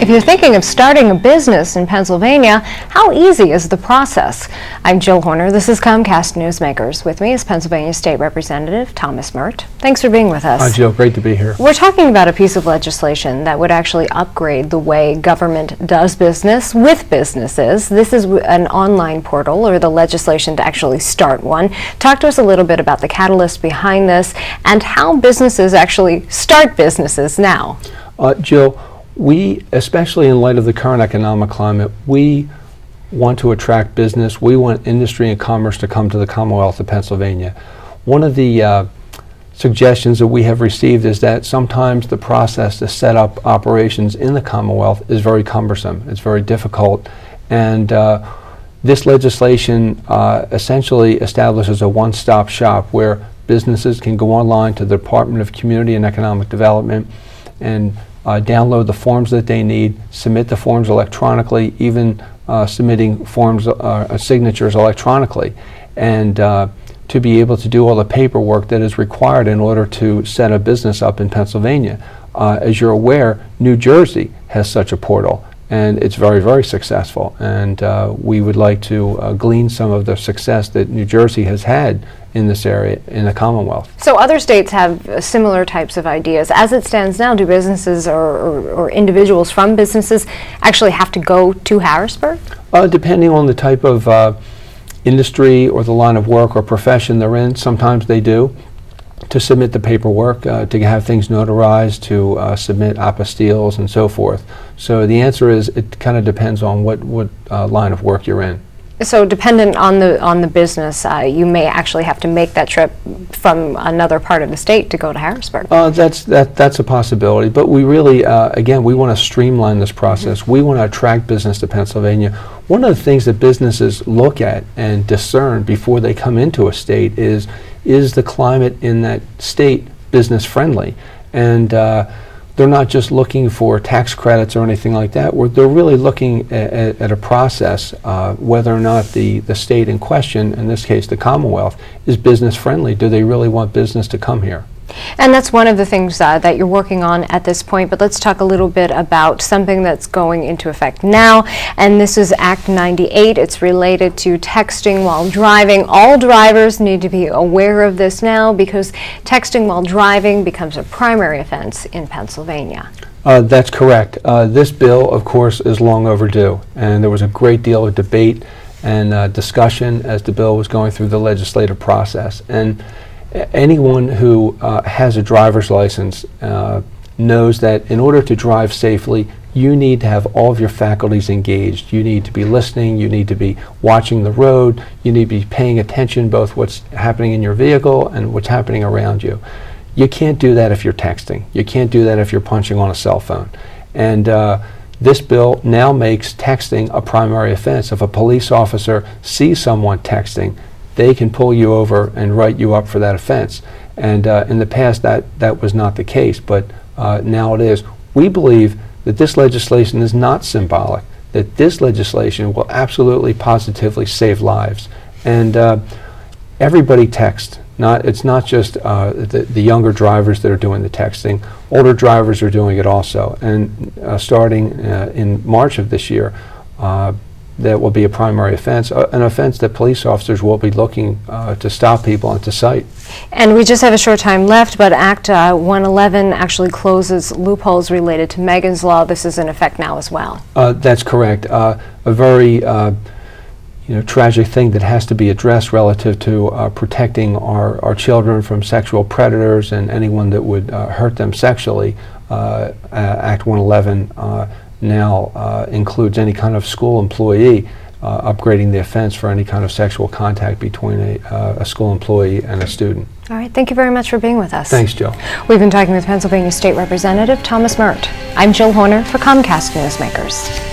If you're thinking of starting a business in Pennsylvania, how easy is the process? I'm Jill Horner. This is Comcast Newsmakers. With me is Pennsylvania State Representative Thomas Murt. Thanks for being with us. Hi, Jill. Great to be here. We're talking about a piece of legislation that would actually upgrade the way government does business with businesses. This is an online portal, or the legislation to actually start one. Talk to us a little bit about the catalyst behind this and how businesses actually start businesses now. Jill, we, especially in light of the current economic climate, we want to attract business. We want industry and commerce to come to the Commonwealth of Pennsylvania. One of the suggestions that we have received is that sometimes the process to set up operations in the Commonwealth is very cumbersome. It's very difficult, and this legislation essentially establishes a one-stop shop where businesses can go online to the Department of Community and Economic Development and download the forms that they need, submit the forms electronically, even submitting forms, signatures electronically, and to be able to do all the paperwork that is required in order to set a business up in Pennsylvania. As you're aware, New Jersey has such a portal, and it's very, very successful, and we would like to glean some of the success that New Jersey has had in this area in the Commonwealth. So other states have similar types of ideas. As it stands now, do businesses or individuals from businesses actually have to go to Harrisburg? Depending on the type of industry or the line of work or profession they're in, sometimes they do, to submit the paperwork, to have things notarized, to submit apostilles and so forth. So the answer is it kind of depends on what line of work you're in. So dependent on the business, you may actually have to make that trip from another part of the state to go to Harrisburg. That's a possibility, but we really, again, we want to streamline this process. Mm-hmm. We want to attract business to Pennsylvania. One of the things that businesses look at and discern before they come into a state is the climate in that state business friendly? And they're not just looking for tax credits or anything like that. They're really looking at a process, whether or not the state in question, in this case the Commonwealth, is business friendly. Do they really want business to come here? And that's one of the things that you're working on at this point, but let's talk a little bit about something that's going into effect now, and this is Act 98. It's related to texting while driving. All drivers need to be aware of this now because texting while driving becomes a primary offense in Pennsylvania. That's correct. This bill, of course, is long overdue, and there was a great deal of debate and discussion as the bill was going through the legislative process. And anyone who has a driver's license knows that in order to drive safely, you need to have all of your faculties engaged. You need to be listening, you need to be watching the road, you need to be paying attention both what's happening in your vehicle and what's happening around you. You can't do that if you're texting. You can't do that if you're punching on a cell phone. And this bill now makes texting a primary offense. If a police officer sees someone texting, they can pull you over and write you up for that offense. And in the past, that was not the case, but now it is. We believe that this legislation is not symbolic, that this legislation will absolutely, positively save lives. And everybody texts. It's not just the younger drivers that are doing the texting. Older drivers are doing it also. And starting in March of this year, that will be a primary offense, an offense that police officers will be looking to stop people and to cite. And we just have a short time left, but Act 111 actually closes loopholes related to Megan's Law. This is in effect now as well. That's correct. A very tragic thing that has to be addressed relative to protecting our children from sexual predators and anyone that would hurt them sexually. Act 111 now includes any kind of school employee upgrading the offense for any kind of sexual contact between a school employee and a student. All right, thank you very much for being with us. Thanks, Jill. We've been talking with Pennsylvania State Representative Thomas Murt. I'm Jill Horner for Comcast Newsmakers.